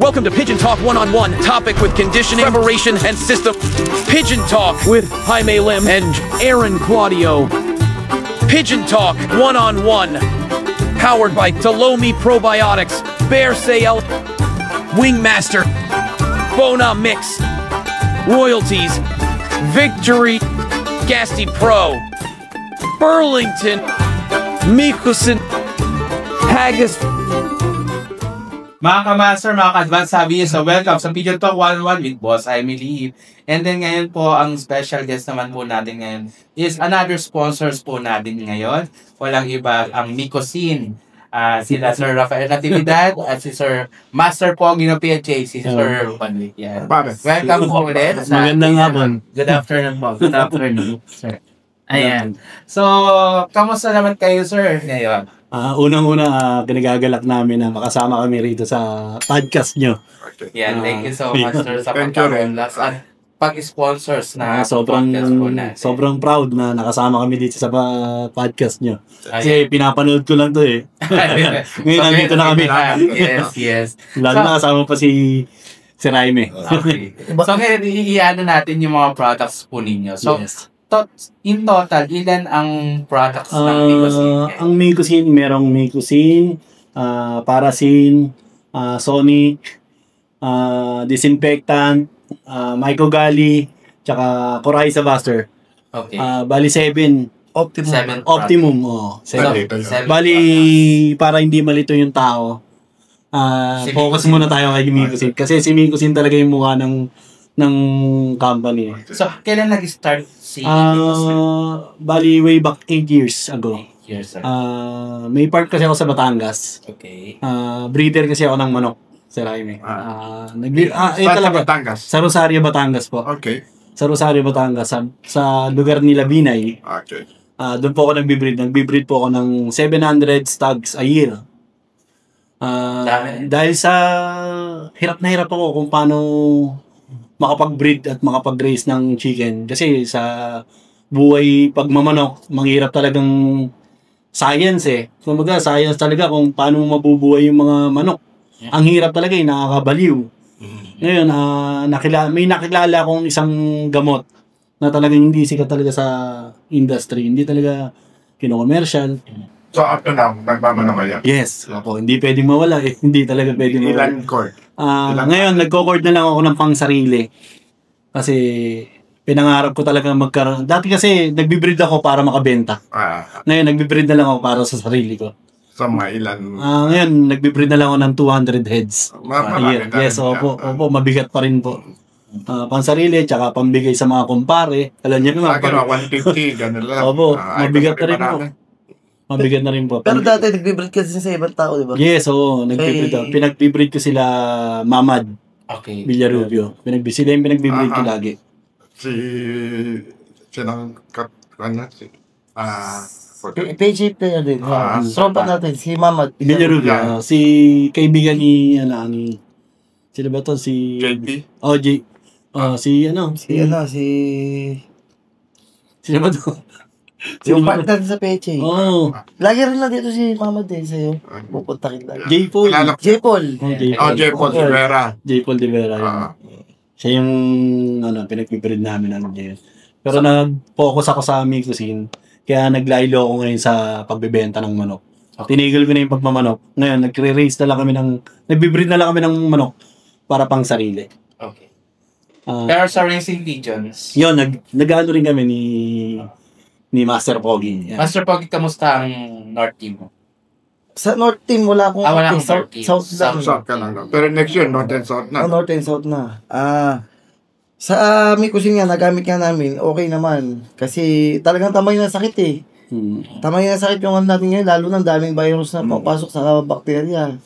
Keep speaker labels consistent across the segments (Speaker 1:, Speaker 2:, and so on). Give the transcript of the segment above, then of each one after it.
Speaker 1: Welcome to Pigeon Talk One-on-One, topic with conditioning, preparation, and system. Pigeon Talk with Jaime Lim and Aaron Claudio. Pigeon Talk One-on-One, powered by Talomi Probiotics, Bear Sale, Wingmaster, Bona Mix, Royalties, Victory, Gasty Pro, Burlington, Mikusin, Haggis.
Speaker 2: Mga ka-master, mga ka-advance sabi so welcome sa Pigeon Talk 101 with Boss Jaime Lim. And then ngayon po, ang special guest naman po natin ngayon is another sponsors po natin ngayon. Walang iba, ang Mikusin. Sila Sir Rafael Natividad at si Sir Master Pogi ng PHA, si Sir Panlik. Yeah. Welcome po ulit.
Speaker 3: Magandang hapon.
Speaker 2: Good afternoon po. Good afternoon, sir. Ayan. So, kamusta naman kayo, sir, ngayon?
Speaker 3: Unang-una, kinagagalak namin na makasama kami rito sa podcast nyo.
Speaker 2: Yeah, thank you so much, sir, sa pagkakulas at pag-sponsors na podcast po natin.
Speaker 3: Sobrang proud na nakasama kami dito sa podcast nyo. Kasi pinapanood ko lang to eh. Ngayon, nandito na kami.
Speaker 2: Yes.
Speaker 3: Lalo na kasama pa si Jaime.
Speaker 2: Okay. So, ngayon, iiano natin yung mga products po ninyo. So,
Speaker 3: yes.
Speaker 2: In total, ilan ang products ng Mikusin?
Speaker 3: Ang Mikusin, merong Mikusin, Parasin, Sonic, Disinfectant, Mycogali, tsaka Coryza Buster.
Speaker 2: Okay.
Speaker 3: Bali 7. Optimum. Oh. 7. Bali, para hindi malito yung tao, focus muna tayo kay Mikusin. Kasi si Mikusin talaga yung mukha ng company.
Speaker 2: So, kailan nag-start si
Speaker 3: bali, way back 8 years ago.
Speaker 2: Yes, sir.
Speaker 3: May part kasi ako sa Batangas.
Speaker 2: Okay.
Speaker 3: Breeder kasi ako ng manok, Sir Jaime. Talaga.
Speaker 4: Batangas?
Speaker 3: Sa Rosario, Batangas po.
Speaker 4: Okay.
Speaker 3: Sa Rosario, Batangas. Sa lugar nila Binay.
Speaker 4: Okay.
Speaker 3: Doon po ako nagbe-breed. Nagbe-breed po ako ng 700 stags a year. Dahil sa hirap na hirap ako kung paano makapag-breed at makapag-raise ng chicken. Kasi sa buhay pagmamanok, manghirap talagang science eh. Kumbaga, science talaga kung paano mabubuhay yung mga manok. Ang hirap talaga eh, nakakabaliw. Ngayon, may nakilala akong isang gamot na talagang hindi sikat talaga sa industry. Hindi talaga kino-commercial.
Speaker 4: So, up to now, nagmamano kayo?
Speaker 3: Yes. Ako, hindi pwedeng mawala eh. Hindi talaga pwedeng mawala.
Speaker 4: Ilan cord?
Speaker 3: Ngayon, nagko-cord na lang ako ng pang sarili. Kasi, pinangarap ko talaga magkaroon. Dati kasi, nagbe-breed ako para makabenta. Ngayon, nagbe-breed na lang ako para sa sarili ko.
Speaker 4: Sa mga ilan?
Speaker 3: Ngayon, nagbe-breed na lang ako ng 200 heads. Yes, opo, mabigat pa rin po. Pang sarili, tsaka pambigay sa mga kumpare. Alam niyo naman.
Speaker 4: Sa akin, 150, gano'n lang.
Speaker 3: Opo, mabigat na rin po. Mabigat na rin po.
Speaker 5: Pero dati nagbe-breed kasi sa ibang tao, di ba?
Speaker 3: Yes, oo. Nagbe-breed ako. Pinag-breed ko sila Mamad.
Speaker 2: Okay.
Speaker 3: Villarubio. Sila yung pinag-breed ko lagi.
Speaker 5: PG player din. Tropa natin, si Mamad.
Speaker 3: Villarubio. Si kaibigan ni, sila ba to? Si...
Speaker 4: JP?
Speaker 3: Oh, sila ba to?
Speaker 5: Yung partner sa Peche.
Speaker 3: Oo.
Speaker 5: Lagi rin na dito si Mamad din sa'yo. Pupunta kita.
Speaker 3: J-Paul.
Speaker 5: J-Paul.
Speaker 4: J-Paul de Vera.
Speaker 3: J-Paul de Vera. Siya yung pinag-breed namin yun. Pero nag-focus ako sa Mikusin. Kaya naglaylo ako ngayon sa pagbebenta ng manok. Tinigil ko na yung pagmamanok. Ngayon, nagre-raise na lang kami nagbe-breed na lang kami ng manok para pang sarili.
Speaker 2: Okay. Pero sa racing pigeons?
Speaker 3: Yun, nag-ano rin kami ni Master Pogi. Yeah.
Speaker 2: Master Pogi, kamusta ang North Team mo?
Speaker 5: Sa North Team, wala akong
Speaker 2: wala akong
Speaker 5: South,
Speaker 2: North Team.
Speaker 5: South
Speaker 4: ka lang. Pero next year, North and South na.
Speaker 5: North and South na. Sa Mikusin nga, nagamit nga namin, okay naman. Kasi talagang tamay na sakit eh. Tamay na sakit yung natin ngayon, lalo ng daming virus na papasok sa bakterya.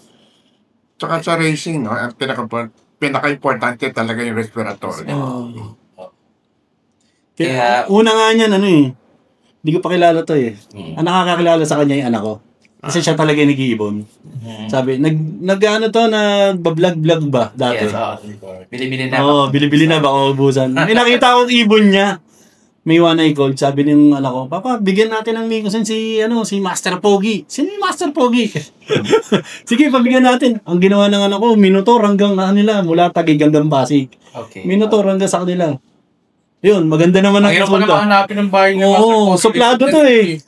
Speaker 4: Tsaka sa racing, no, ang pinaka-importante talaga yung respiratory.
Speaker 3: Kaya, una nga niyan, hindi ko pa kilala to eh. Ang nakakakilala sa kanya yung anak ko. Kasi siya talaga yung nag-iibon. Sabi, nag-vlog ba dati?
Speaker 2: Yes, bili-bili na.
Speaker 3: Bili-bili na, baka ubusan. May nakita akong ibon niya. may one eye cold, sabi ng anak ko, Papa, bigyan natin ng Micosin si Master Pogi. Sino yung Master Pogi? Sige, pabigyan natin. Ang ginawa ng anak ko, Minotaur hanggang nila, mula Taguig hanggang Pasig.
Speaker 2: Okay.
Speaker 3: Minotaur hanggang sa kanila. Yun, maganda naman ang
Speaker 2: Ang hirap pa naman hanapin ng bahay niya.
Speaker 3: Oo, suplado to eh.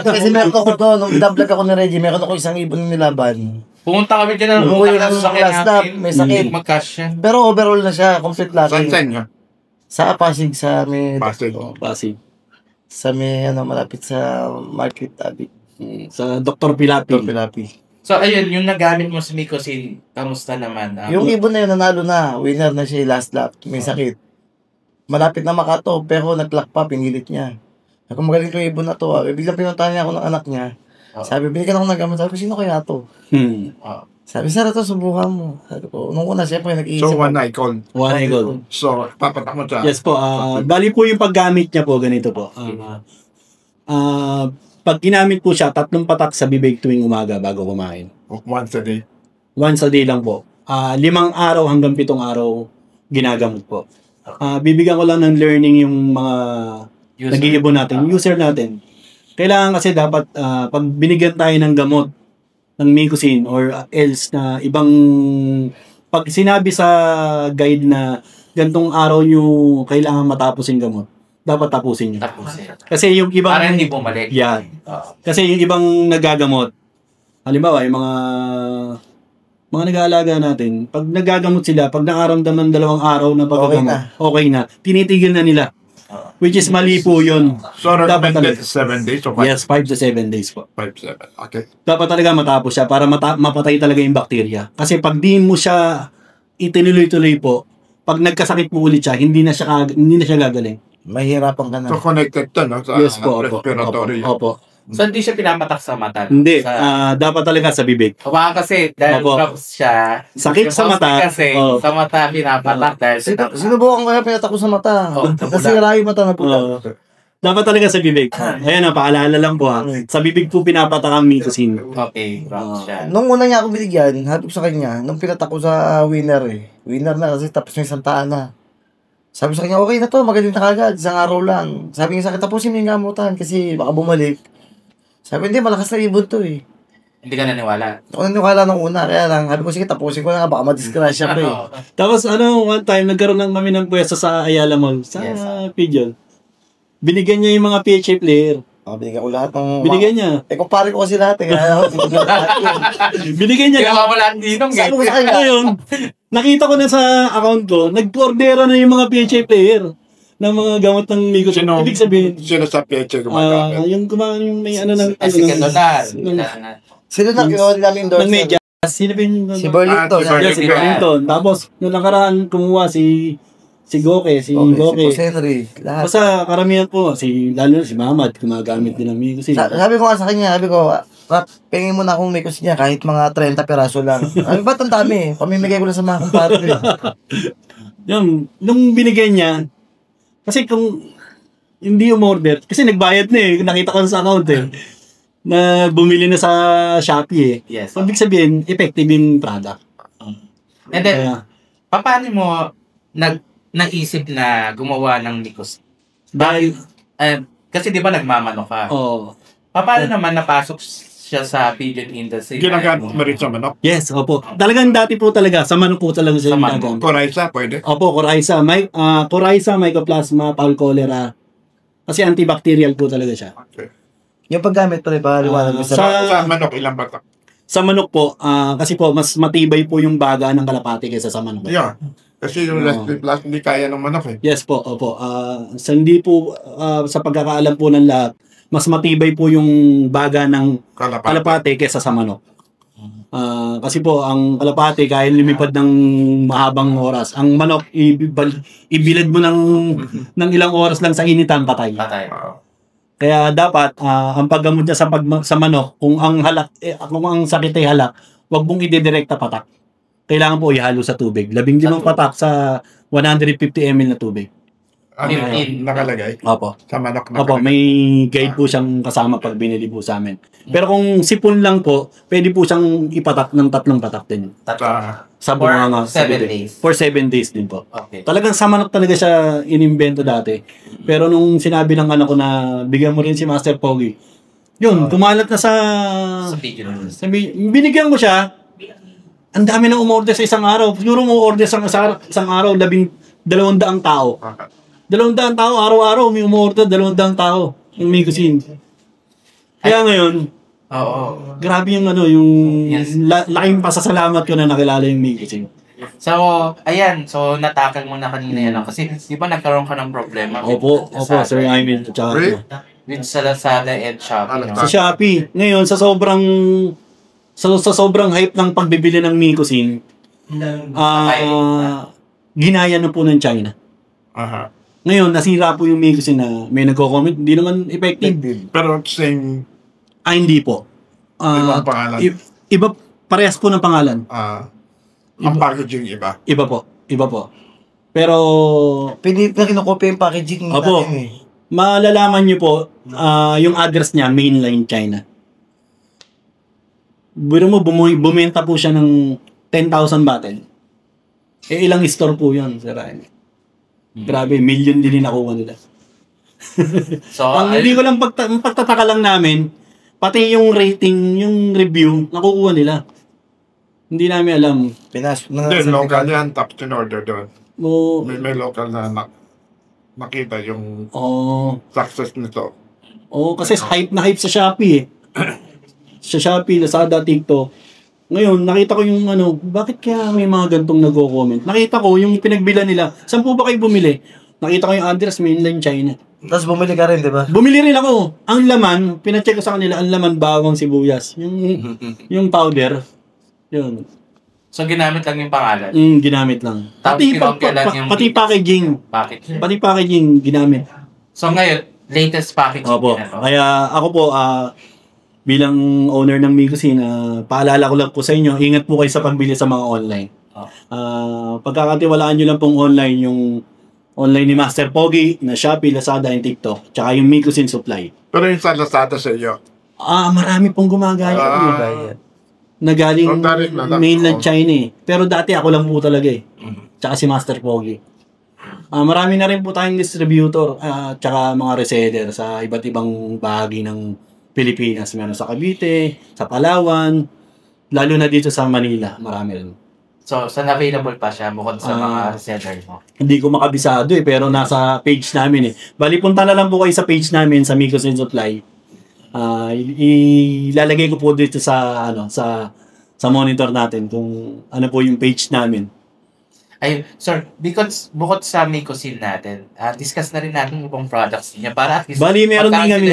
Speaker 5: Kasi meron ako to, nung vlog ako ni Reggie, meron ako 1,000 na nilaban.
Speaker 2: Pumunta kami dyan ng
Speaker 5: Umuwi
Speaker 2: utang
Speaker 5: ng
Speaker 2: sa sakyan
Speaker 5: last lap,
Speaker 2: natin.
Speaker 5: may sakit.
Speaker 2: Mag-cash yan.
Speaker 5: Pero overall na siya, complete
Speaker 4: Saan
Speaker 5: lahat.
Speaker 4: nga?
Speaker 5: Sa Pasig, sa may...
Speaker 4: Pasig.
Speaker 3: Pasig.
Speaker 5: Sa may, malapit sa Market Tabi.
Speaker 3: Sa Dr. Pilapi.
Speaker 5: Dr. Pilapi.
Speaker 2: So, ayun, yung nagamit mo sa Micosin, kamusta naman?
Speaker 5: Yung ibon na yun, nanalo na. Winner na siya last lap. May sakit. Malapit na makato, pero nag-lock pa, pinilit niya. Ako magaling ko yung ibon na to. Biglang pinuntahan niya ako ng anak niya. Sabi, binigyan ako ng gamit. Sabi ko, sino kaya to? Sabi, Sara to, subukan mo. Sabi ko, nung una, siyempre, nag-iisip.
Speaker 4: So, one eye cold.
Speaker 3: One eye cold.
Speaker 4: So, papatak mo siya.
Speaker 3: Yes po. Bali po yung paggamit niya po, ganito po. Pag ginamit po siya, 3 patak sa bibig tuwing umaga bago kumain.
Speaker 4: Once a day.
Speaker 3: Once a day lang po. 5 araw hanggang 7 araw ginagamot po. Bibigyan ko lang ng learning yung mga nag-iibon natin, user natin. Kailangan kasi dapat pag binigyan tayo ng gamot ng Micosin or else na ibang pag sinabi sa guide na gantong araw nyo kailangan matapos yung gamot, dapat tapusin nyo. Kasi yung ibang...
Speaker 2: Para hindi bumalik.
Speaker 3: Yan. Kasi yung ibang nagagamot, halimbawa, yung mga nag-aalaga natin, pag nagagamot sila, pag nakaramdaman 2 araw na pagkagamot, okay na. Tinitigil na nila. Which is mali po yun.
Speaker 4: So, recommended
Speaker 3: talaga.
Speaker 4: 7 days o 5?
Speaker 3: Yes, 5 to 7 days po.
Speaker 4: 5-7. Okay.
Speaker 3: Dapat talaga matapos siya para mapatay talaga yung bakterya. Kasi pag di mo siya itinuloy-tuloy po, pag nagkasakit po ulit siya, hindi na siya gagaling.
Speaker 5: Mahirapan ka na.
Speaker 4: So, connected to, no? Sa
Speaker 3: Yes po, opo.
Speaker 4: respiratory.
Speaker 3: Opo.
Speaker 2: So, hindi siya pinapatak sa mata?
Speaker 3: Hindi,
Speaker 2: Sa...
Speaker 3: dapat talaga sa bibig.
Speaker 2: Baka kasi, dahil
Speaker 3: Opo.
Speaker 2: drops siya,
Speaker 3: Sakit
Speaker 2: yung
Speaker 3: sa mata.
Speaker 2: house kasi,
Speaker 3: Oh.
Speaker 2: sa mata pinapatak dahil sa
Speaker 5: Sinubukan ko kaya pinatak ko sa mata.
Speaker 2: Oh,
Speaker 5: Kasi yung mata na pula.
Speaker 3: Dapat talaga sa bibig. Ayan na, paalala lang po ha. Sa bibig po pinapatak ang Micosin.
Speaker 2: Okay, drops siya.
Speaker 5: Nung una niya ako binigyan, habi ko sa kanya, nung pinatak ko sa winner Winner na kasi tapos may santaan na. Sabi ko sa kanya, okay na to, magaling na kagad, 1 araw lang. Sabi niya sa akin, tapusin mo yung gamutan kasi baka bumalik. Sabi, hindi, malakas na ibon to
Speaker 2: Hindi ka naniwala.
Speaker 5: Ako naniwala nung una, kaya lang, sabi ko, sige, tapusin ko na nga, baka madisgrasya pa
Speaker 3: Tapos one time, nagkaroon ng kami ng pwesto sa Ayala Mall, sa Pigeon. Binigyan niya yung mga PHA player.
Speaker 5: Binigyan ko lahat ng...
Speaker 3: Binigyan niya.
Speaker 5: Kumpare ko kasi lahat
Speaker 3: Binigyan niya.
Speaker 2: Kaya wala ang dinong
Speaker 5: Sabi ko sa kanya,
Speaker 3: Ngayon, nakita ko na sa account ko, nag-ordera na yung mga PHA player ng mga gamot ng Micosin. Ibig sabihin,
Speaker 4: Sino sa PHA gumagamit?
Speaker 3: yung may ano ng...
Speaker 2: Kasi gano'n
Speaker 5: sino na kinuha namin
Speaker 3: ng media. Sino ba yung...
Speaker 5: Si Burlington.
Speaker 3: Si Burlington. Tapos, nung nakaraan, kumuha si Goke, si Goke.
Speaker 5: Si Henry. Lahat.
Speaker 3: Basta karamihan po, lalo na si Mamad, gumagamit din ng Micosin.
Speaker 5: Sabi ko nga sa kanya, sabi ko, Rap, pingin mo na akong Micosin niya kahit mga 30 peraso lang. Sabi, ba't ang dami? Pamimigay ko lang sa mga kumpare.
Speaker 3: Yung, nung binigay niya, kasi kung hindi umorder, kasi nagbayad na nakita ko sa account na bumili na sa Shopee
Speaker 2: Yes.
Speaker 3: So, ibig sabihin, effective yung product.
Speaker 2: And then, paano mo naisip na gumawa ng Micosin?
Speaker 3: Dahil,
Speaker 2: Kasi di ba nagmamano ka? Paano naman napasok siya sa pigeon industry?
Speaker 4: Ginagamit mo rin sa manok?
Speaker 3: yes, opo. Talagang dati po talaga, sa manok po talaga siya
Speaker 2: Sa manok.
Speaker 3: ginagamit.
Speaker 4: Coryza, pwede?
Speaker 3: Opo, Coryza. Coryza, Mycoplasma, Fowl Cholera. Kasi antibacterial po talaga siya.
Speaker 4: Okay.
Speaker 5: Yung paggamit pa rin, paliwanag mo
Speaker 4: Sa manok, ilang batak?
Speaker 3: Sa manok po, kasi po, mas matibay po yung baga ng kalapati kaysa sa manok.
Speaker 4: Yeah. Kasi yung Leslie Plus, hindi kaya ng manok
Speaker 3: Yes po, opo. Hindi po, sa pagkakaalam po ng lahat, mas matibay po yung baga ng kalapati kaysa sa manok. Kasi po, ang kalapati, kaya lumipad ng mahabang oras. Ang manok, ibilad mo ng ilang oras lang sa initan, patay. Kaya dapat, ang paggamot niya sa manok, kung ang sakit ay halak, wag mong ididirekta patak. Kailangan po ihalo sa tubig. 15 patak sa 150 ml na tubig.
Speaker 4: Ano
Speaker 1: Fifteen.
Speaker 4: nakalagay?
Speaker 3: Opo.
Speaker 4: Sa manok
Speaker 3: Opo,
Speaker 4: nakalagay.
Speaker 3: may guide po siyang kasama pag binili po sa amin. Pero kung sipon lang po, pwede po siyang ipatak ng 3 patak din. Sa
Speaker 1: For
Speaker 3: bunganga.
Speaker 1: 7 days.
Speaker 3: For 7 days din po.
Speaker 1: Okay.
Speaker 3: Talagang sa manok talaga siya inimbento dati. Pero nung sinabi ng anak ko na bigyan mo rin si Master Pogi, yun, kumalat na sa...
Speaker 1: Sa video na.
Speaker 3: Binigyan ko siya, ang dami na umorder sa isang araw. Siguro mo order sa isang araw, 200 tao. 200 tao, araw-araw may umorder, 200 tao. Yung may cuisine. Kaya ngayon,
Speaker 1: Oo.
Speaker 3: grabe yung ano, yung
Speaker 1: Yes.
Speaker 3: laking pasasalamat ko na nakilala yung may cuisine.
Speaker 1: So, ayan. So, natakal mo na kanina yan. Kasi, di ba nagkaroon ka ng problema?
Speaker 3: Opo, Sir Ivan. Tsaka,
Speaker 4: Really?
Speaker 1: With sa Lazada and Shopee. No?
Speaker 3: sa Shopee. Ngayon, sa sobrang hype ng pagbibili ng may cuisine, ginaya na po ng China.
Speaker 4: Aha.
Speaker 3: Ngayon, nasira po yung may cuisine na may nagko-comment, hindi naman effective.
Speaker 4: Pero same,
Speaker 3: Hindi po.
Speaker 4: ibang pangalan.
Speaker 3: Iba, parehas po ng pangalan.
Speaker 4: Ang packaging iba.
Speaker 3: Iba po. Pero,
Speaker 5: Pinilit na kinokopya yung packaging
Speaker 3: Opo.
Speaker 5: natin eh.
Speaker 3: malalaman nyo po, yung address niya, mainline China. Biro mo, bumenta po siya ng 10,000 bottle. Ilang store po yun, Sir Ryan. Grabe, million din nakuha nila.
Speaker 1: So,
Speaker 3: Ang hindi ko lang pagtataka lang namin, pati yung rating, yung review, nakukuha nila. Hindi namin alam.
Speaker 5: Pinasok na
Speaker 4: Hindi,
Speaker 5: sa
Speaker 4: local yan, top in order doon.
Speaker 3: Mo,
Speaker 4: May local na nakita yung
Speaker 3: oh,
Speaker 4: success nito.
Speaker 3: kasi hype na hype sa Shopee eh. Sa Shopee, Lazada, TikTok. Ngayon, nakita ko yung bakit kaya may mga gantong nagko-comment? Nakita ko yung pinagbilan nila. Saan po ba kayo bumili? Nakita ko yung address, mainland China.
Speaker 5: Tapos bumili ka rin, di ba?
Speaker 3: Bumili rin ako. Ang laman, pinacheck ko sa kanila, ang laman bawang sibuyas. Yung powder. Yun.
Speaker 1: so, ginamit lang yung pangalan.
Speaker 3: Ginamit lang.
Speaker 1: Tapos kinopya lang yung
Speaker 3: Pati packaging.
Speaker 1: package.
Speaker 3: Pati packaging, ginamit.
Speaker 1: So, ngayon, latest package.
Speaker 3: Opo.
Speaker 1: Ito.
Speaker 3: Kaya ako po, bilang owner ng Mi Cuisine, paalala ko lang po sa inyo, ingat po kayo sa pagbili sa mga online. Pagkakatiwalaan nyo lang pong online, yung online ni Master Pogi, na Shopee, Lazada, and TikTok, tsaka yung Mi Cuisine Supply.
Speaker 4: Pero yung sa Lazada sa iyo,
Speaker 3: Marami pong gumagaya. Na galing
Speaker 4: Oh, direct na lang.
Speaker 3: mainland
Speaker 4: Oh.
Speaker 3: China eh. Pero dati ako lang po talaga eh. Tsaka si Master Pogi. Marami na rin po tayong distributor tsaka mga reseller sa iba't ibang bahagi ng Pilipinas. Meron sa Cavite, sa Palawan, lalo na dito sa Manila. Marami rin.
Speaker 1: So, saan available pa siya bukod sa mga reseller mo?
Speaker 3: Hindi ko makabisado eh, pero nasa page namin eh. Bali, punta na lang po kayo sa page namin sa Mi Cuisine Supply. Ilalagay ko po dito sa monitor natin kung ano po yung page namin.
Speaker 1: Ay, sir, because bukod sa may cuisine natin, discuss na rin natin yung ibang products niya para at least
Speaker 3: Bali, meron din kami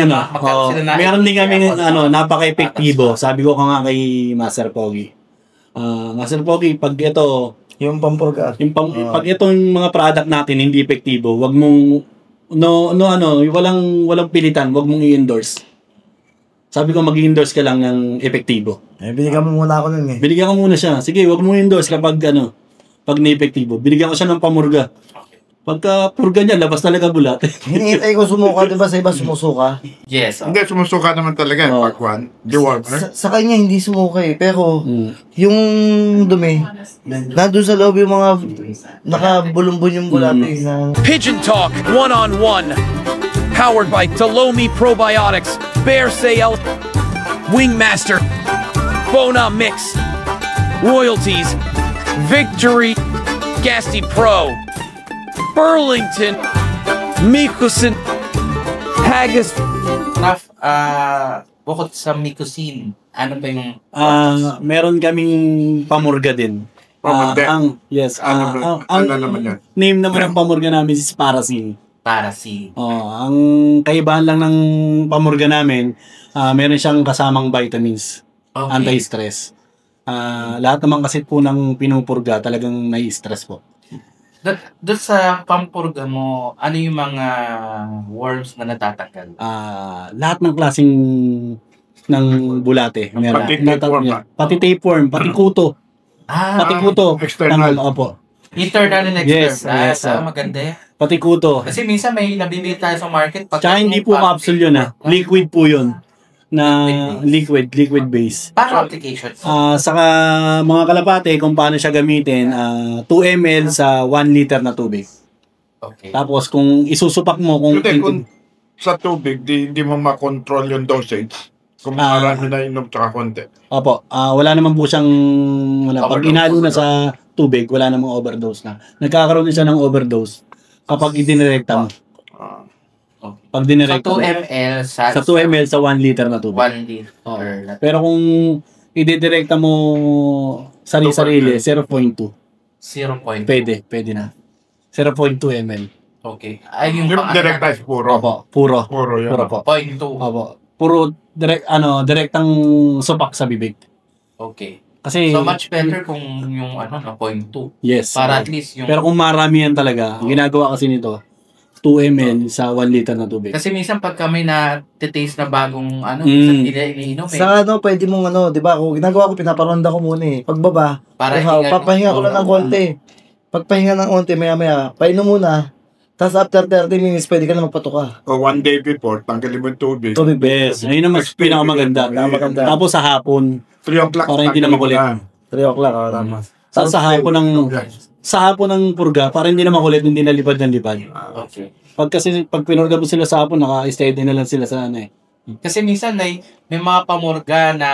Speaker 3: meron din kami
Speaker 1: sponsor.
Speaker 3: napaka-epektibo. Sabi ko nga kay Master Pogi. Master Pogi, pag ito,
Speaker 5: Yung pampurga.
Speaker 3: pag itong mga product natin hindi epektibo, wag mong walang pilitan, wag mong i-endorse. Sabi ko mag-endorse ka lang ng epektibo.
Speaker 5: Binigyan mo muna ako nun eh.
Speaker 3: Binigyan ko muna siya. Sige, wag mong endorse kapag pag na-epektibo. Binigyan ko siya ng pamurga. Pagka purga niya, labas talaga bulat.
Speaker 5: Hinihintay ko sumuka, di ba sa iba sumusuka?
Speaker 1: Yes.
Speaker 4: hindi, sumusuka naman talaga yung pag one. Dewormer.
Speaker 5: Sa kanya hindi sumuka eh. Pero yung dumi, nandun sa loob yung mga nakabulumbon yung bulate na
Speaker 1: Pigeon Talk one-on-one. Powered by Talomi Probiotics, Bear Sale, Wingmaster, Bona Mix, Royalties, Victory, Gasty Pro, Burlington, Mikusin, Haggis. Raf, bukod sa Mi Cuisine, ano ba yung
Speaker 3: Meron kaming pamurga din.
Speaker 4: Pamurga?
Speaker 3: Ang
Speaker 4: naman yun?
Speaker 3: name naman ng pamurga namin is Parasin.
Speaker 1: para si...
Speaker 3: Ang kaibahan lang ng pamurga namin, meron siyang kasamang vitamins,
Speaker 1: Okay.
Speaker 3: anti-stress. Lahat naman kasi po ng pinupurga talagang nai-stress po.
Speaker 1: Doon sa pampurga mo, ano yung mga worms na natatanggal?
Speaker 3: Lahat ng klaseng ng bulate. Meron.
Speaker 4: Pati tapeworm,
Speaker 3: Pati tapeworm, pati kuto. Pati kuto.
Speaker 4: external.
Speaker 3: Opo.
Speaker 1: Internal and
Speaker 3: Yes,
Speaker 1: external.
Speaker 3: yes, sir.
Speaker 1: Maganda yan.
Speaker 3: Pati kuto.
Speaker 1: Kasi minsan may nabibili tayo sa market.
Speaker 3: Tsaka hindi po capsule yun Liquid po yun. Na liquid base.
Speaker 1: Paano application?
Speaker 3: Saka mga kalapate, kung paano siya gamitin, 2 ml sa 1 liter na tubig.
Speaker 1: Okay.
Speaker 3: Tapos kung isusupak mo,
Speaker 4: Kung sa tubig, hindi mo makontrol yung dosage. Kung marami na inom tsaka konti.
Speaker 3: Opo, wala naman po siyang, pag
Speaker 1: Overdose.
Speaker 3: inalo na sa tubig, wala namang overdose na. Nagkakaroon din siya ng overdose kapag idinirekta mo. Pag
Speaker 1: So,
Speaker 3: dinirekta
Speaker 1: 2
Speaker 3: mo.
Speaker 1: ml
Speaker 3: Sa 2 ml sa 1 liter na tubig.
Speaker 1: 1 liter.
Speaker 3: Oo. Pero kung ididirekta mo sarili-sarili, 0.2.
Speaker 1: 0.2.
Speaker 3: Pwede na. 0.2 ml.
Speaker 1: Okay. Ay, yung
Speaker 4: Yung direct ice puro.
Speaker 3: Opo, puro.
Speaker 4: Puro yun.
Speaker 3: Puro po.
Speaker 1: 0.2.
Speaker 3: Opo. Puro direktang supak sa bibig.
Speaker 1: Okay.
Speaker 3: Kasi,
Speaker 1: So, much better kung yung 0.2.
Speaker 3: yes.
Speaker 1: Para at least yung...
Speaker 3: Pero kung maramihan talaga, ang ginagawa kasi nito, 2 ml sa 1 liter na tubig.
Speaker 1: Kasi minsan pag kami na-taste na bagong minsan iniinom
Speaker 5: Sa pwede mong di ba, kung ginagawa ko, pinaparonda ko muna Pagbaba,
Speaker 1: Para
Speaker 5: papahinga ko lang ng konti. Pagpahinga ng konti, maya-maya, painom muna. Tapos after 30 minutes, pwede ka na magpatuka.
Speaker 4: O 1 day before, tanggalin mo yung tubig.
Speaker 5: Tubig
Speaker 3: Yes, ayun ang mas pinakamaganda.
Speaker 5: Pinakamaganda.
Speaker 3: Tapos sa hapon,
Speaker 4: 3 o'clock.
Speaker 3: para hindi na makulit.
Speaker 5: 3 o'clock, tama.
Speaker 3: Sa hapon ng purga, para hindi na makulit, hindi na lipad ng lipad.
Speaker 1: Okay.
Speaker 3: Pag pinurga mo sila sa hapon, naka-steady na lang sila sa
Speaker 1: Kasi minsan may mga pamurga na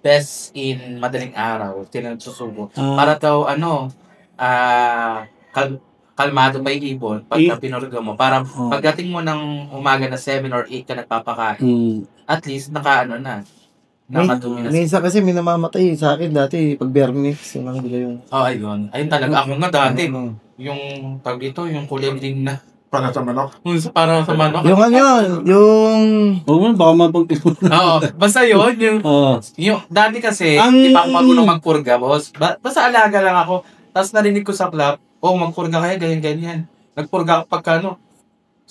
Speaker 1: best in madaling araw, tinagsusubo. Para daw kalmado may ibon pag pinurga mo. Para pagdating mo ng umaga na 7 or 8 ka nagpapakain, at least nakadumi na.
Speaker 5: Minsan kasi may namamatay sa akin dati, pag Bermix, yung yung...
Speaker 1: Ayun. Ayun talaga. Ako nga dati, yung tag dito, yung kulending na.
Speaker 4: Para sa manok.
Speaker 1: Para sa manok.
Speaker 5: Yung yung...
Speaker 3: Oo, baka mapag...
Speaker 1: Oo. Basta yun, yung dati kasi, di pa ako marunong magpurga, boss. Basta alaga lang ako. Tapos narinig ko sa club, magpurga kayo, ganyan. Nagpurga ako pagka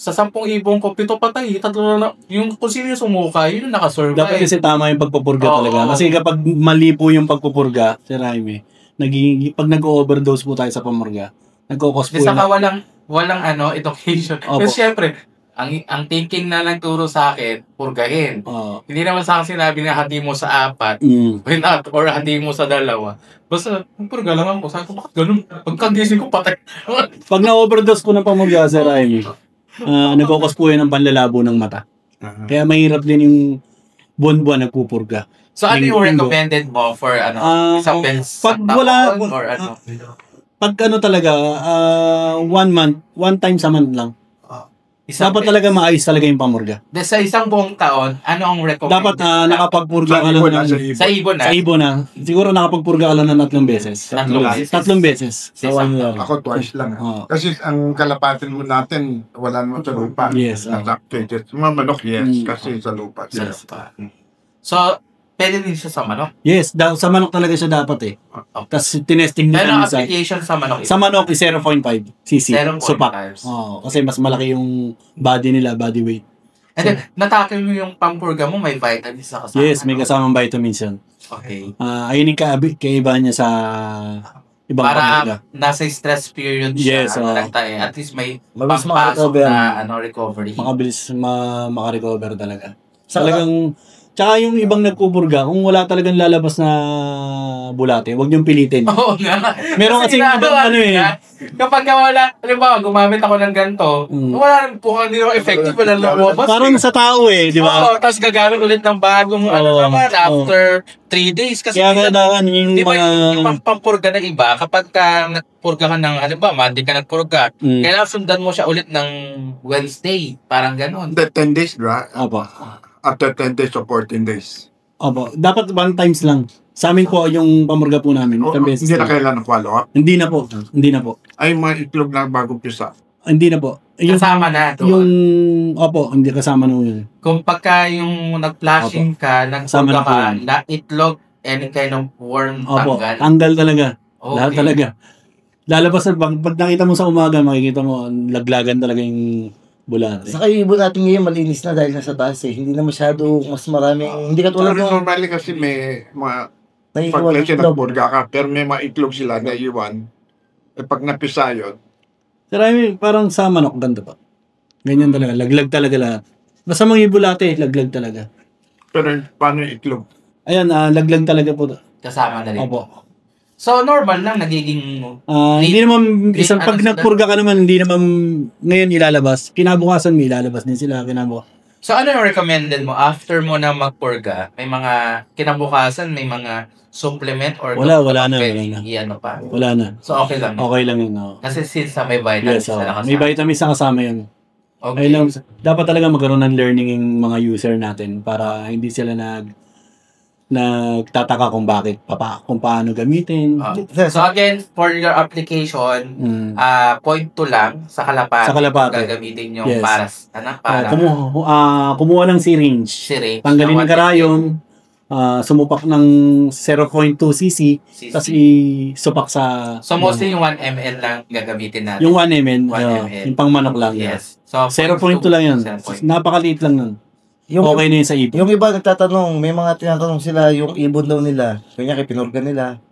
Speaker 1: sa 10 ibong ko, 7 patay, 3 na, yung kung sino yung sumuka, yun yung nakasurvive.
Speaker 3: Dapat kasi tama yung pagpupurga talaga. Kasi kapag mali po yung pagpupurga, si Raime, pag nag-overdose po tayo sa pamurga, nagkukos po
Speaker 1: Saka walang education.
Speaker 3: Opo.
Speaker 1: Kasi syempre, ang thinking na nagturo sa akin, purgahin. Hindi naman sa akin sinabi na hati mo sa 4, or hati mo sa 2. Basta, purga lang ako. Sabi ko, bakit ganun? Pagkagising ko, patay.
Speaker 3: Pag na-overdose po ng pamurga, si Raime, nagkukos po yan ng panlalabo ng mata. Kaya mahirap din yung buwan-buwan nagpupurga.
Speaker 1: So, ano yung recommended mo for isang pills?
Speaker 3: Pag wala,
Speaker 1: or ano?
Speaker 3: pag talaga, 1 month, 1 time sa month lang. Dapat talaga maayos talaga yung pamurga.
Speaker 1: Sa isang buong taon, ano ang recommended?
Speaker 3: Dapat nakapagpurga ka lang
Speaker 1: sa ibon na?
Speaker 3: Sa ibon na. Siguro nakapagpurga ka lang ng 3 beses.
Speaker 1: 3 beses?
Speaker 3: 3 beses. Sa 1 year.
Speaker 4: Ako twice lang. Kasi ang kalapatin mo natin, wala naman sa lupa.
Speaker 3: Yes.
Speaker 4: Nasa cages. Mga manok, yes. Kasi sa lupa.
Speaker 1: Sa lupa. So, pwede din siya sa manok?
Speaker 3: Yes, sa manok talaga siya dapat Tapos tinesting
Speaker 1: Pero
Speaker 3: nila
Speaker 1: application sa manok?
Speaker 3: Sa manok is 0.5 cc.
Speaker 1: 0.5.
Speaker 3: Supak. Kasi mas malaki yung body nila, body weight.
Speaker 1: And then, natakil mo yung pampurga mo, may vitamins na kasama.
Speaker 3: Yes, may kasamang vitamins yun.
Speaker 1: Okay.
Speaker 3: Ayun yung kaiba niya sa ibang pamurga.
Speaker 1: Para nasa stress period siya.
Speaker 3: Yes,
Speaker 1: at least may
Speaker 5: Mabilis
Speaker 1: pampasok
Speaker 5: makarecover.
Speaker 1: na recovery.
Speaker 3: Makabilis makarecover talaga. Talagang, tsaka yung ibang nagpupurga, kung wala talagang lalabas na bulate, huwag niyong pilitin.
Speaker 1: Oo nga.
Speaker 3: Meron kasi ibang
Speaker 1: kapag wala, halimbawa, gumamit ako ng ganito, wala nang po, hindi naman effective, wala nang lumabas.
Speaker 3: Parang sa tao di ba?
Speaker 1: Oo, tapos gagamit ulit ng bagong naman after 3 days. Kasi
Speaker 3: kaya yung
Speaker 1: di ba
Speaker 3: mga...
Speaker 1: yung pampurga ng iba, kapag nagpurga ka ng, halimbawa, Monday ka nagpurga, kailangan sundan mo siya ulit ng Wednesday. Parang ganon.
Speaker 4: 10 days, right?
Speaker 3: Opo.
Speaker 4: After 10 days or 14 days.
Speaker 3: Opo. Dapat 1 times lang. Sa amin po, yung pamurga po namin.
Speaker 4: Hindi na kailan ng follow-up?
Speaker 3: Hindi na po. Hindi na po.
Speaker 4: Ay, mga itlog na bagong pisa.
Speaker 3: Hindi na po.
Speaker 1: Kasama na doon.
Speaker 3: Opo, hindi kasama na yun.
Speaker 1: Kung pagka yung nag-flashing ka, nagpurga ka, na itlog, any kind of worm,
Speaker 3: Opo,
Speaker 1: tanggal.
Speaker 3: tanggal talaga.
Speaker 1: Okay.
Speaker 3: Lahat talaga. Lalabas na, pag nakita mo sa umaga, makikita mo, laglagan talaga yung bulate.
Speaker 5: Saka yung ibon natin ngayon malinis na dahil nasa taas Hindi na masyado mas maraming, hindi katulad
Speaker 4: Pero
Speaker 5: ng
Speaker 4: normally kasi may mga
Speaker 5: naiiwan
Speaker 4: pag
Speaker 5: ng
Speaker 4: kasi
Speaker 5: itlog.
Speaker 4: nagpurga ka, pero may mga itlog sila na iwan. pag napisa yun,
Speaker 3: Sir Jaime, parang sa manok, ganito pa. Ganyan talaga, laglag talaga lahat. Basta mga ibulate, laglag talaga.
Speaker 4: pero paano yung itlog?
Speaker 3: Ayan, laglag talaga po.
Speaker 2: Kasama na rin.
Speaker 3: Opo.
Speaker 2: So, normal lang, nagiging...
Speaker 3: Hindi naman, isang pag
Speaker 2: ano
Speaker 3: nagpurga ka naman, hindi naman ngayon ilalabas. Kinabukasan mo, ilalabas din sila.
Speaker 2: So, ano yung recommended mo? After mo na magpurga, may mga kinabukasan, may mga supplement or...
Speaker 3: Wala na.
Speaker 2: I-ano pa.
Speaker 3: Wala na.
Speaker 2: So, okay lang.
Speaker 3: Okay lang yun.
Speaker 2: Kasi since may vitamins
Speaker 3: Yes,
Speaker 2: na
Speaker 3: may vitamins na kasama yun.
Speaker 2: Okay.
Speaker 3: Ayun lang, dapat talaga magkaroon ng learning yung mga user natin para hindi sila nagtataka kung bakit, kung paano gamitin.
Speaker 2: So again, for your application, point 2 lang sa kalapate.
Speaker 3: Sa kalapate.
Speaker 2: Gagamitin yung
Speaker 3: Yes.
Speaker 2: para
Speaker 3: kumuha ng syringe.
Speaker 2: syringe.
Speaker 3: Tanggalin ng karayom, sumupak ng 0.2 cc, tapos isupak sa...
Speaker 2: So mostly yung 1 ml lang gagamitin natin.
Speaker 3: Yung 1 ml,
Speaker 2: 1 ml.
Speaker 3: yung pang manok lang.
Speaker 2: Yes. So
Speaker 3: 0.2 lang yun.
Speaker 2: 0.2.
Speaker 3: Napakaliit lang nun. Okay na yun sa ibon.
Speaker 5: Yung iba nagtatanong, may mga tinatanong sila yung ibon daw nila. Kanya pinurga nila.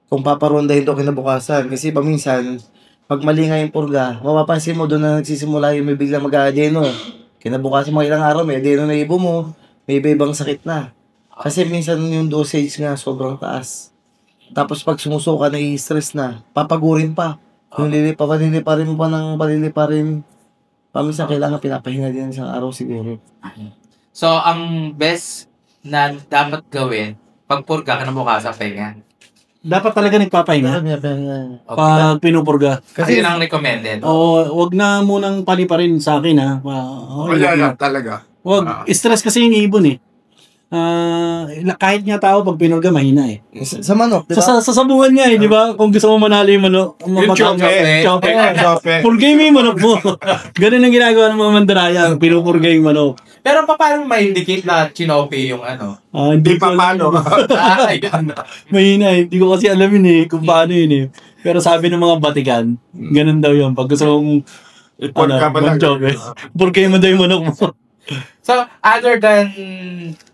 Speaker 5: Kung paparondahin daw kinabukasan. Kasi paminsan, pag mali nga yung purga, mapapansin mo doon na nagsisimula yung may biglang mag-adeno. Kinabukasan mga ilang araw, may adeno na ibon mo, may iba-ibang sakit na. Kasi minsan yung dosage nga sobrang taas. Tapos pag sumusuka, nai-stress na, papagurin pa. Yung paliliparin mo pa ng paliliparin. Paminsan kailangan pinapahinga din isang araw siguro.
Speaker 2: So ang best na dapat gawin, pag purga ka na bukas sa pahinga.
Speaker 3: Dapat talaga nagpapahinga pag pinupurga.
Speaker 2: Kasi yun ang recommended.
Speaker 3: Wag na munang paliparin sa akin ha.
Speaker 4: Wala talaga.
Speaker 3: Wag, stress kasi yung ibon eh. Kahit nga tao pag pinurga mahina eh.
Speaker 5: Sa manok, di ba?
Speaker 3: Sa sabungan nga eh, di ba? Kung gusto mo manalo yung manok, purgay mo yung manok mo. Ganun ang ginagawa ng mga mandaraya, pinupurgay yung manok.
Speaker 2: Pero paano ma-indicate na chinope yung ano?
Speaker 3: Hindi pa paano. Mahina eh. Hindi ko kasi alamin eh kung paano yun eh. Pero sabi ng mga Batikan, ganun daw yun. Pag gusto mong purgay mo daw yung manok mo.
Speaker 2: So, other than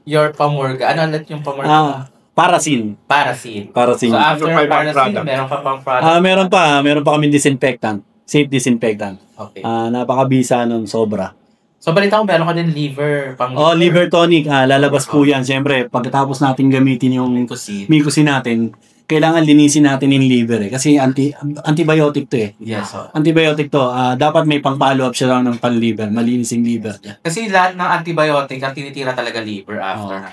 Speaker 2: your pamurga, ano ulit yung pamurga?
Speaker 3: Parasin.
Speaker 2: Parasin.
Speaker 3: Parasin.
Speaker 2: So, after parasin, meron pa pang product?
Speaker 3: Meron pa kami disinfectant. Safe disinfectant.
Speaker 2: Okay.
Speaker 3: Napakabisa nun, sobra.
Speaker 2: So, balita ko, meron ka din liver.
Speaker 3: Liver tonic. Lalabas po yan. Siyempre, pagkatapos natin gamitin yung Mycosin natin, kailangan linisin natin yung liver eh. Kasi antibiotic to eh.
Speaker 2: Yes.
Speaker 3: Antibiotic to. Dapat may pang-follow up siya ng pan-liver. Malinis yung liver.
Speaker 2: Kasi lahat ng antibiotic, ang tinitira talaga liver after.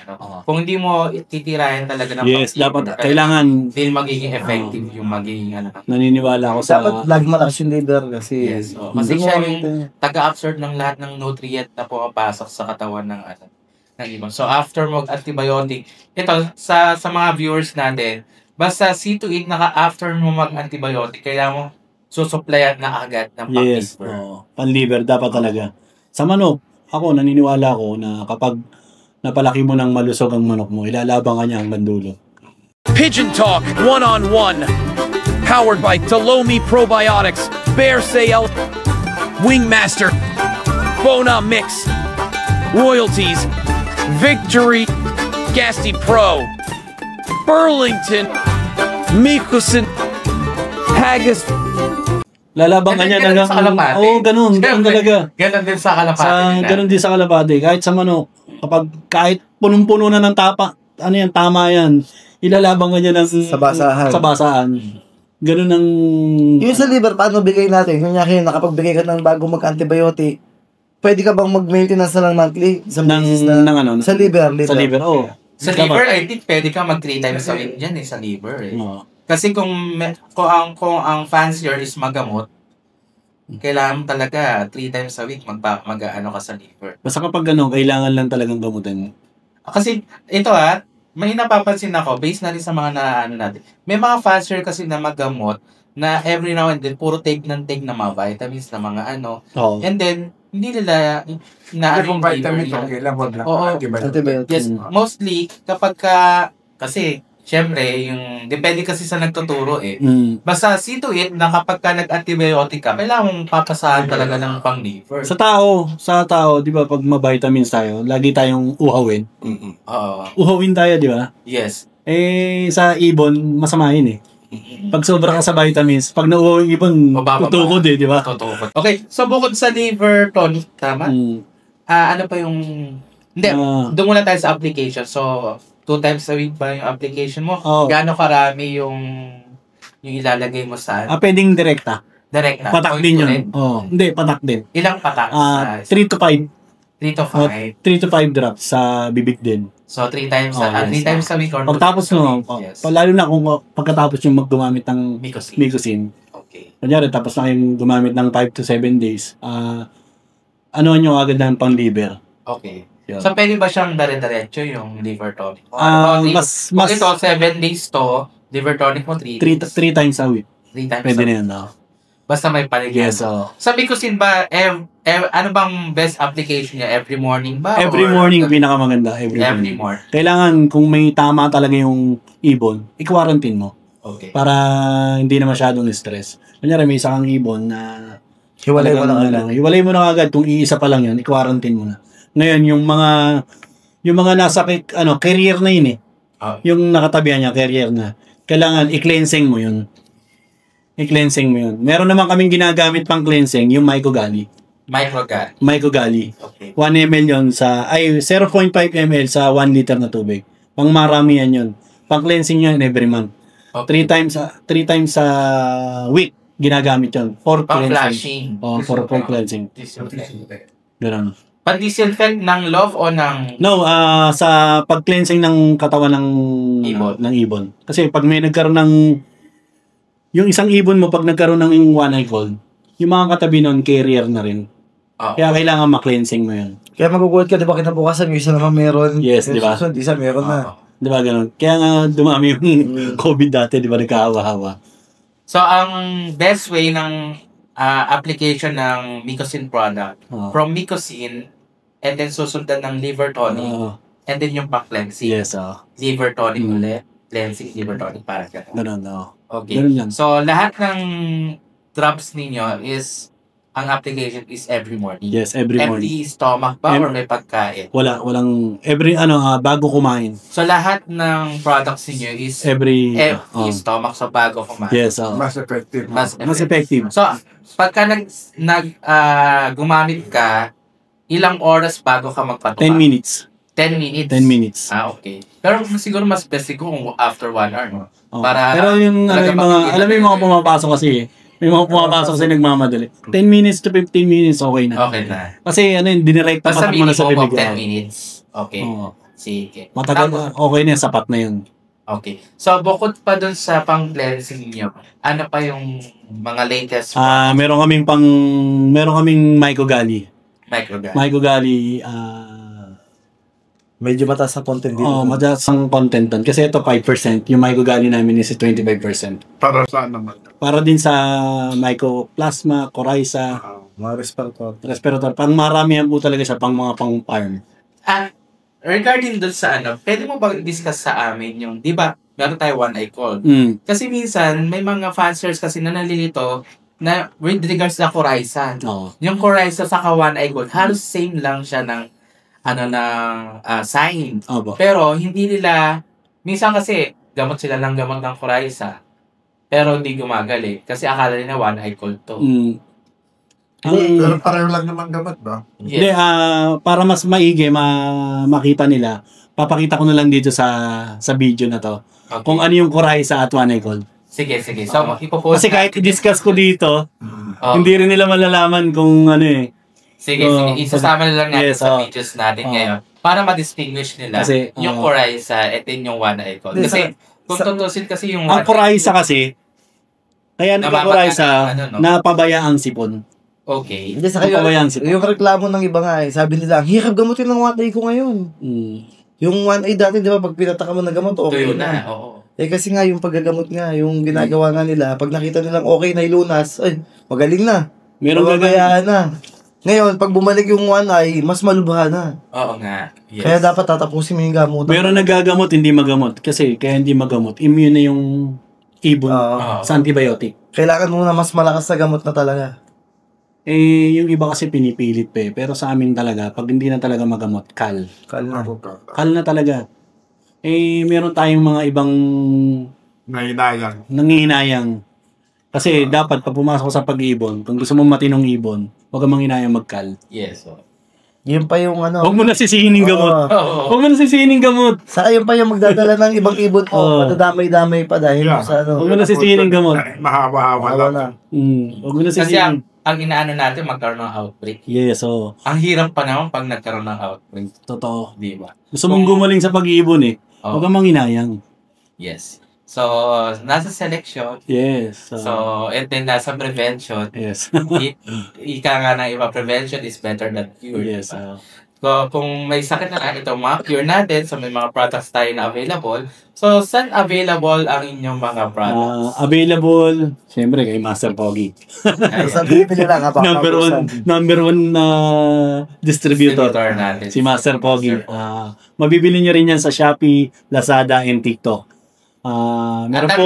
Speaker 2: Kung hindi mo titirahin talaga ng
Speaker 3: yes, dapat. Kailangan.
Speaker 2: Hindi magiging effective yung magiging ano.
Speaker 3: Naniniwala ako sa...
Speaker 5: Dapat lag malakas yung liver kasi...
Speaker 2: Yes. Kasi siya yung taga-absorb ng lahat ng nutrient na pumapasok sa katawan ng ibon. So after mag-antibiotic, ito, sa mga viewers natin, basta C2 after mo mag-antibiotic, kailangan mo susupplyan na agad ng pan-liver.
Speaker 3: Yes, pan-liver dapat talaga. Sa manok, ako naniniwala ko na kapag napalaki mo ng malusog ang manok mo, ilalabang ka niya hanggang dulo.
Speaker 6: Pigeon Talk One-on-One, powered by Delomi Probiotics, Bear Sale, Wingmaster, Bona Mix, Royalties, Victory, Gasty Pro, Burlington, Mycosin, Haggis.
Speaker 3: Lalabang ka niya hanggang... ganun. Ganun talaga.
Speaker 2: Ganun din sa kalapate.
Speaker 3: Ganun din sa kalapate. Kahit sa manok, kahit punong-puno na ng tama yan, ilalabang ka niya ng... Sa basahan. Ganun ang...
Speaker 5: Yung sa liver, paano bigay natin? Kunyari, nakapagbigay ka ng bago mag-antibiotic, pwede ka bang mag-maintenance na lang monthly? Sa liver.
Speaker 3: Sa liver,
Speaker 2: Sa liver, I think pwede ka mag 3 times a week dyan sa liver eh. Kasi kung ang fancier is magamot, kailangan talaga 3 times a week mag-ano ka sa liver.
Speaker 3: Basta kapag kailangan lang talagang gamutin.
Speaker 2: Kasi ito may napapansin ako, based na rin sa mga natin. May mga fancier kasi na magamot na every now and then, puro take na mga vitamins na mga and then, hindi nila
Speaker 4: kung vitamins, okay lang, wag lang.
Speaker 2: Yes, mostly, kapag kasi, syempre, depende kasi sa nagtuturo eh. Basta see to it na kapag nag-antibiotic ka, kailangan mong papasahan talaga ng pang-liver.
Speaker 3: Sa tao, di ba, pag ma-vitamins tayo, lagi tayong uhawin. Uhawin tayo, di ba?
Speaker 2: Yes.
Speaker 3: Sa ibon, masama yun eh. Pag sobra ka sa vitamins, pag nauuwi yung ibon,
Speaker 2: Mababa pa.
Speaker 3: tutukod di ba?
Speaker 2: Totoo. Okay, so bukod sa liver tonic, tama? Ano pa yung... Hindi, doon muna tayo sa application. So, 2 times a week ba yung application mo? Gaano karami yung ilalagay mo sa...
Speaker 3: Pwedeng direkta.
Speaker 2: Direkta?
Speaker 3: Patak din yun. Hindi, patak din.
Speaker 2: Ilang patak?
Speaker 3: 3 to 5.
Speaker 2: 3 to 5?
Speaker 3: 3 to 5 drops sa bibig din.
Speaker 2: So, 3 times a week or...
Speaker 3: Pagtapos no, lalo na kung pagkatapos yung maggumamit ng Micocin.
Speaker 2: Okay.
Speaker 3: Kunyari, tapos na kayong gumamit ng 5 to 7 days, ano nyo agad ng pang-liver.
Speaker 2: Okay.
Speaker 3: Yeah.
Speaker 2: So, pwede ba siyang dire-diretso yung liver tonic?
Speaker 3: Mas
Speaker 2: kung ito, 7 days to, liver tonic mo 3 days.
Speaker 3: 3 times a week.
Speaker 2: 3 times
Speaker 3: Pwede
Speaker 2: a
Speaker 3: na
Speaker 2: week.
Speaker 3: yan, no?
Speaker 2: Basta may paligyan.
Speaker 3: Yes,
Speaker 2: Sa Micocin ba, ano bang best application niya? Every morning ba?
Speaker 3: Every morning, pinakamaganda. Every morning. Kailangan, kung may tama talaga yung ibon, i-quarantine mo.
Speaker 2: Okay.
Speaker 3: Para hindi na masyadong stress. Kunyari, may isa kang ibon na
Speaker 5: Hiwalay mo na agad.
Speaker 3: Hiwalay mo na agad. Kung iisa pa lang yan, i-quarantine mo na. Ngayon, yung mga nasa career na yun eh. Yung nakatabihan niya, career na. Kailangan i-cleansing mo yun. I-cleansing mo yun. Meron naman kaming ginagamit pang cleansing, yung Mycogali. Mycogali. Okay. 1 ml yun 0.5 ml sa 1 liter na tubig. Pang marami yan yun. Pang cleansing yun every month. Okay. 3 times sa week ginagamit yun. For
Speaker 2: cleansing.
Speaker 3: For cleansing. Ganun.
Speaker 2: Pag-disinfect ng love o ng...
Speaker 3: No, sa pag-cleansing ng katawan ng ibon. Kasi pag may nagkaroon ng... Yung isang ibon mo, pag nagkaroon ng one-eye cold, yung mga katabi nun, carrier na rin. Kaya kailangan ma-cleansing mo yun.
Speaker 5: Kaya magugulat ka, di ba, kinabukasan yung isa naman meron.
Speaker 3: Yes, di ba?
Speaker 5: Isa meron na.
Speaker 3: Di ba, ganun. Kaya nga dumami yung COVID dati, di ba, nagkahawa-hawa.
Speaker 2: So, ang best way ng application ng Micocin product, from Micocin, and then susundan ng liver tonic, and then yung pang-cleansing.
Speaker 3: Yes,
Speaker 2: Liver tonic ulit, cleansing, liver tonic, parang gano'n.
Speaker 3: Ganun,
Speaker 2: Okay.
Speaker 3: Ganun yan.
Speaker 2: So, lahat ng drops ninyo is, ang application is every morning.
Speaker 3: Yes, every morning.
Speaker 2: Empty stomach ba or may pagkain?
Speaker 3: Walang, bago kumain.
Speaker 2: So, lahat ng products ninyo is
Speaker 3: empty
Speaker 2: stomach, so bago kumain.
Speaker 3: Yes,
Speaker 4: Mas effective.
Speaker 2: Mas
Speaker 3: effective.
Speaker 2: So, pagka gumamit ka, ilang oras bago ka magpatuka?
Speaker 3: 10 minutes.
Speaker 2: 10 minutes?
Speaker 3: 10 minutes.
Speaker 2: Okay. Pero siguro mas best siguro kung after 1 hour, no?
Speaker 3: Pero yung, alam mo yung mga pumapasok kasi, may mga pumapasok kasi nagmamadali. 10 minutes to 15 minutes, okay na.
Speaker 2: Okay na.
Speaker 3: Kasi dinirekta patak mo na sa bibig.
Speaker 2: 10 minutes. Okay. Sige.
Speaker 3: Matagal na, okay na, sapat na yun.
Speaker 2: Okay. So, bukod pa dun sa pang-cleansing niyo, ano pa yung mga latest?
Speaker 3: Meron kaming Mycogali. Mycogali,
Speaker 5: medyo mataas ang content dito.
Speaker 3: Mataas ang content doon. Kasi ito 5%. Yung Mycogali namin is 25%.
Speaker 4: Para saan naman?
Speaker 3: Para din sa Mycoplasma, Coryza,
Speaker 5: mga
Speaker 3: respirator. Pang marami yan po talaga siya, pang mga pang-farm.
Speaker 2: Regarding dun sa pwede mo ba discuss sa amin yung, di ba, meron tayo one-eye cold. Kasi minsan, may mga fanciers kasi na nalilito na with regards sa Coryza. Yung Coryza sa one-eye cold, halos same lang siya ng sign. Pero hindi nila, minsan kasi gamot sila ng gamot ng Coryza, pero hindi gumagaling kasi akala nila one-eye cold to.
Speaker 4: Pero pareho lang naman gamot ba?
Speaker 3: Hindi, para mas maigi, makita nila, papakita ko na lang dito sa video na to. Okay. Kung ano yung Coryza at one-eye cold.
Speaker 2: Sige. So, ipopost
Speaker 3: kasi kahit i-discuss ko dito, hindi rin nila malalaman kung ano eh.
Speaker 2: Sige. Isasama na lang natin sa videos natin ngayon para ma-distinguish nila kasi, yung Coryza at yung one-eye cold. Kasi, kung tutusin kasi yung
Speaker 3: ang Coryza kasi, kaya nagka-Coryza, napabaya ang sipon.
Speaker 2: Okay.
Speaker 5: Hindi sa kayo, yung reklamo ng iba nga sabi nila, hirap gamutin ng one-eye ko ngayon. Yung one-eye dati, di ba, pag pinataka mo ng gamot, okay na. Kasi nga, yung paggagamot nga, yung ginagawa nga nila, pag nakita nilang okay na ilunas, ay, magaling na.
Speaker 3: Meron
Speaker 5: gagayaan na. Ngayon, pag bumalik yung one-eye, mas malubha na.
Speaker 2: Oo nga. Yes.
Speaker 5: Kaya dapat tatapusin mo yung gamot.
Speaker 3: Pero nagagamot, hindi magamot. Kasi, kaya hindi magamot, immune na yung ibon sa antibiotic.
Speaker 5: Kailangan mo na mas malakas na gamot na talaga.
Speaker 3: Yung iba kasi pinipilit pa eh. Pero sa amin talaga, pag hindi na talaga magamot, Kal na talaga. Meron tayong mga ibang Nangihinayang. Kasi dapat pag pumasok ka sa pag-ibon, kung gusto mong matinong ibon, huwag kang manghinayang mag-call.
Speaker 2: Yes.
Speaker 5: Yun pa yung ano.
Speaker 3: Huwag mo na sisihin yung gamot.
Speaker 2: Oo.
Speaker 3: Huwag mo na sisihin yung gamot.
Speaker 5: Saka yun pa yung magdadala ng ibang ibon mo. Matadamay-damay pa dahil sa ano.
Speaker 3: Huwag mo na sisihin yung gamot.
Speaker 4: Mahaba-haba
Speaker 5: Wala
Speaker 4: lang.
Speaker 5: na.
Speaker 3: Huwag mo na
Speaker 2: Kasi
Speaker 3: sisihin.
Speaker 2: ang inaano natin, magkaroon ng outbreak.
Speaker 3: Yes, oo.
Speaker 2: Ang hirap pa naman pag nagkaroon ng outbreak.
Speaker 3: Totoo.
Speaker 2: Di ba?
Speaker 3: Gusto mong gumaling sa pag-iibon eh.
Speaker 2: Oo.
Speaker 3: Huwag kang manghinayang.
Speaker 2: Yes. So, nasa selection.
Speaker 3: Yes.
Speaker 2: So, and then nasa prevention.
Speaker 3: Yes.
Speaker 2: Ika nga ng iba, prevention is better than cure.
Speaker 3: Yes.
Speaker 2: Diba? Kung may sakit na ito, ma-cure natin. So, may mga products tayo na available. So, saan available ang inyong mga products?
Speaker 3: Available, siyempre kay Master Pogi.
Speaker 5: Basta bibili lang ha.
Speaker 3: number one na distributor.
Speaker 2: Natin.
Speaker 3: Si Master Pogi. Mabibili nyo rin yan sa Shopee, Lazada, and TikTok. Meron po.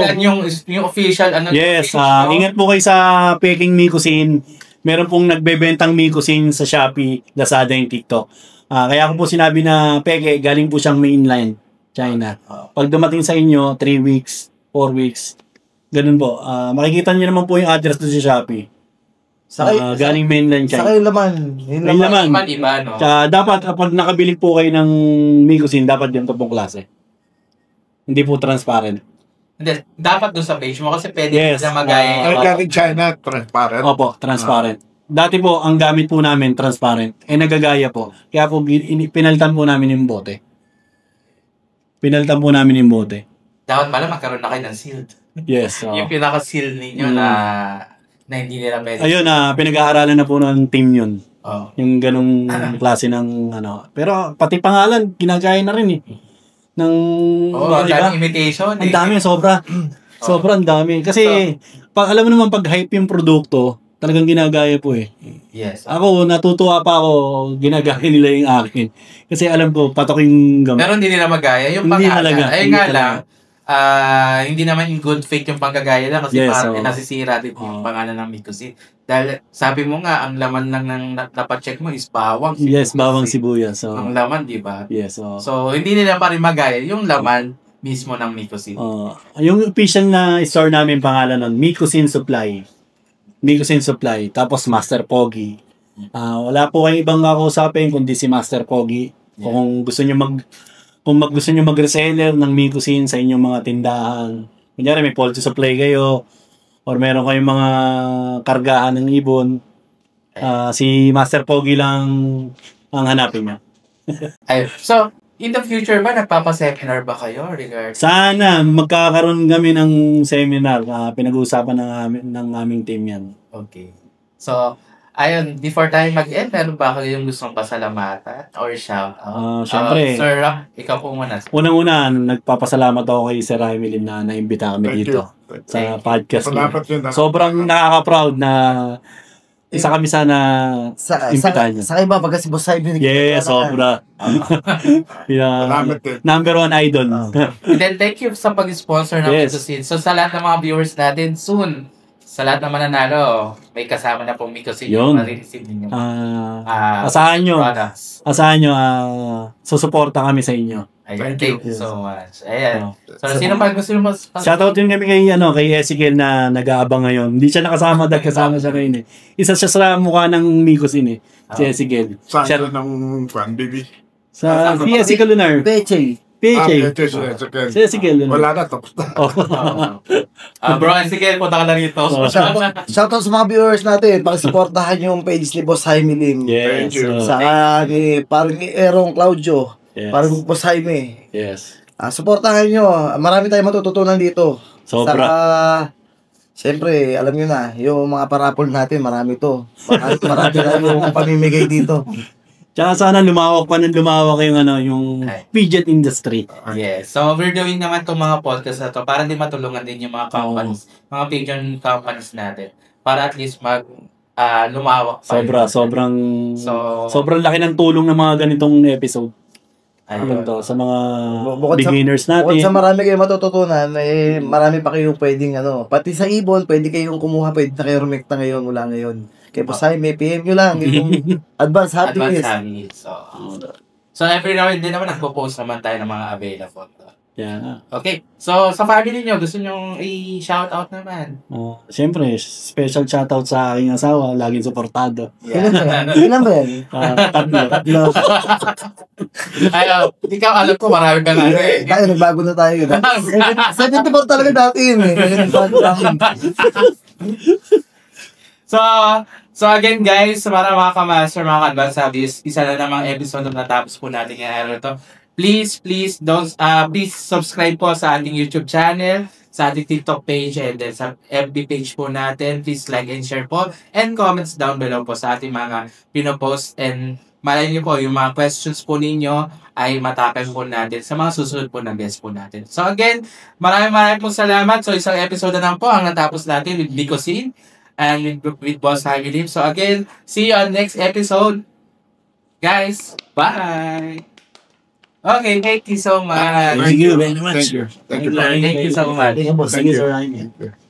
Speaker 2: Yung official,
Speaker 3: Yes, ingat po kayo sa Peking Mikusin. Meron pong nagbebentang Mikusin sa Shopee, Lazada, and TikTok. Kaya ko po sinabi na Peke, galing po siyang mainland, China. Pag dumating sa inyo, 3 weeks, 4 weeks, ganun po. Makikita nyo naman po yung address doon sa Shopee. Galing mainland China.
Speaker 5: Saka yung laman.
Speaker 3: Yung laman.
Speaker 2: Iba, no?
Speaker 3: Dapat kapag nakabili po kayo ng Mikusin, dapat ganito pong klase. Hindi po transparent.
Speaker 2: Hindi, dapat doon sa page mo kasi pwede
Speaker 3: Yes.
Speaker 2: na magaya.
Speaker 4: Ay, galing China, transparent.
Speaker 3: Opo, transparent. Dati po, ang gamit po namin, transparent. Nagagaya po. Kaya po, pinalitan po namin yung bote.
Speaker 2: Dapat pala magkaroon na kayo ng sealed.
Speaker 3: Yes.
Speaker 2: Yung pinaka-seal ninyo na hindi nila pwede.
Speaker 3: Ayun, pinag-aaralan na po ng team yun.
Speaker 2: Oh.
Speaker 3: Yung ganong klase ng ano. Pero pati pangalan, ginagaya na rin eh.
Speaker 2: Daming imitation.
Speaker 3: Ang dami, sobra. Sobra, ang dami. Kasi, alam mo naman, pag hype yung produkto, talagang ginagaya po eh.
Speaker 2: Yes.
Speaker 3: Ako, natutuwa pa ako, ginagaya nila yung akin. Kasi alam ko, patok yung gamit.
Speaker 2: Pero hindi nila magaya. Yung
Speaker 3: Hindi
Speaker 2: pangalan.
Speaker 3: talaga.
Speaker 2: Ayun
Speaker 3: Hindi
Speaker 2: nga
Speaker 3: talaga.
Speaker 2: lang, hindi naman in good faith yung panggagaya lang kasi
Speaker 3: Yes,
Speaker 2: parang
Speaker 3: oo.
Speaker 2: nasisira din yung pangalan ng Mikusin. Dahil sabi mo nga, ang laman lang ng napacheck mo is bawang.
Speaker 3: Yes, bawang sibuyas. So,
Speaker 2: Ang laman, di ba?
Speaker 3: yes, so.
Speaker 2: So, hindi nila pa rin magaya yung laman mismo ng Mikusin.
Speaker 3: Yung official na store namin pangalan nun, Mikusin Supply. Mikusin Supply. Tapos Master Pogi. Wala po kayong ibang kakausapin kundi si Master Pogi. Kung gusto nyo gusto nyo mag-reseller ng Mikusin sa inyong mga tindahan. Kunyari may poultry supply kayo or meron kayong mga kargahan ng ibon. Si Master Pogi lang ang hanapin niya.
Speaker 2: So, in the future ba, nagpapa-seminar ba kayo regarding?
Speaker 3: Sana magkakaroon kami ng seminar. Pinag-uusapan ng aming team yan.
Speaker 2: Okay. So, ayun, before tayo mag-end, meron ba kayo yung gustong pasalamatan or shout out?
Speaker 3: Syempre.
Speaker 2: Sir Rock, ikaw po muna.
Speaker 3: Unang-una, nagpapasalamat ako kay Sir Jaime Lim na naimbita kami dito sa podcast niya.
Speaker 4: Salamat yun.
Speaker 3: Sobrang nakaka-proud na isa kami sana imbitahan niya.
Speaker 5: Sa iba, pagka si Boss Jaime.
Speaker 3: Yes, sobra.
Speaker 4: Salamat din.
Speaker 3: Number 1 idol.
Speaker 2: And then, thank you sa pag-sponsor ng
Speaker 3: Yes.
Speaker 2: Mikusin. So, sa lahat ng mga viewers natin, soon, sa lahat ng mananalo, may kasama na pong Mikusin
Speaker 3: Yun.
Speaker 2: yung marireceive ninyo.
Speaker 3: Asahan nyo.
Speaker 2: Products.
Speaker 3: Asahan nyo, susuporta kami sa inyo.
Speaker 2: Ayun,
Speaker 4: Thank
Speaker 2: thank you so much. Ayan.
Speaker 3: Oh.
Speaker 2: So, sino pa gusto nyo mas...
Speaker 3: Shoutout din kami kay Ezekiel na nag-aabang ngayon. Hindi siya nakasama dahil kasama siya ngayon eh. Isa siya sa mukha ng Mikusin eh. Si Ezekiel.
Speaker 4: Saan
Speaker 3: Siya,
Speaker 4: ng fan, baby?
Speaker 3: sa si Ezekiel Lunar.
Speaker 5: Peche.
Speaker 3: PJ. Si Ezekiel Lunar.
Speaker 4: Wala na, tapos na.
Speaker 2: Bro, sige, punta ka na rito.
Speaker 5: Shoutout sa mga viewers natin. Pakisuportahan yung page ni Boss Jaime Lim.
Speaker 3: Yes.
Speaker 4: Thank you.
Speaker 5: Saka ni parang ni Erong Claudio.
Speaker 3: Yes.
Speaker 5: Parang Boss Jaime.
Speaker 3: Yes.
Speaker 5: Suportahan nyo. Marami tayong matututunan dito.
Speaker 3: Sobra.
Speaker 5: Saka, siyempre, alam nyo na, yung mga parapol natin, marami to. Marami na yung pamimigay dito.
Speaker 3: Tsaka sana lumawak pa ng lumawak yung pigeon industry.
Speaker 2: Yes. So, we're doing naman itong mga podcast na to para din matulungan din yung mga companies, mga pigeon companies natin. Para at least lumawak pa.
Speaker 3: Sobrang laki ng tulong ng mga ganitong episode.
Speaker 2: Ayun.
Speaker 3: Sa mga
Speaker 5: Bukod
Speaker 3: beginners
Speaker 5: Bukod sa
Speaker 3: natin.
Speaker 5: marami kayong matututunan, marami pa kayong pwedeng pati sa ibon, pwede kayong kumuha, pwede na kayo rumekta ngayon, mula ngayon. Kaya po may PM nyo lang, yung advance happiness.
Speaker 2: So, every now and then naman nagpo-post naman tayo ng mga available.
Speaker 3: Yeah.
Speaker 2: Okay. So, sa family niyo, gusto niyo i-shoutout naman?
Speaker 3: Siyempre, special shoutout sa aking asawa. Laging suportado.
Speaker 5: Ilan ba yan?
Speaker 3: Tatlo.
Speaker 2: Ay, ikaw, alam ko, marami ka na.
Speaker 5: Tayo, nagbago na tayo. 74 talaga dati yun eh. Nagbago namin.
Speaker 2: So again guys, para mga ka-master, mga ka-advanced hobbies, isa na namang episode na natapos po natin yung araw to. Please subscribe po sa ating YouTube channel, sa ating TikTok page, and then sa FB page po natin. Please like and share po, and comments down below po sa ating mga pinopost. And malay niyo po, yung mga questions po ninyo ay matakan po natin sa mga susunod po na guest po natin. So again, maraming po salamat. So isang episode na lang po ang natapos natin with Nicosine and with Boss Family. So again, see you on next episode. Guys, bye! Okay, thank you so much.
Speaker 3: Thank you very much.
Speaker 4: Thank you.
Speaker 2: Thank you so much.
Speaker 3: Thank you, boss. Thank you, sir.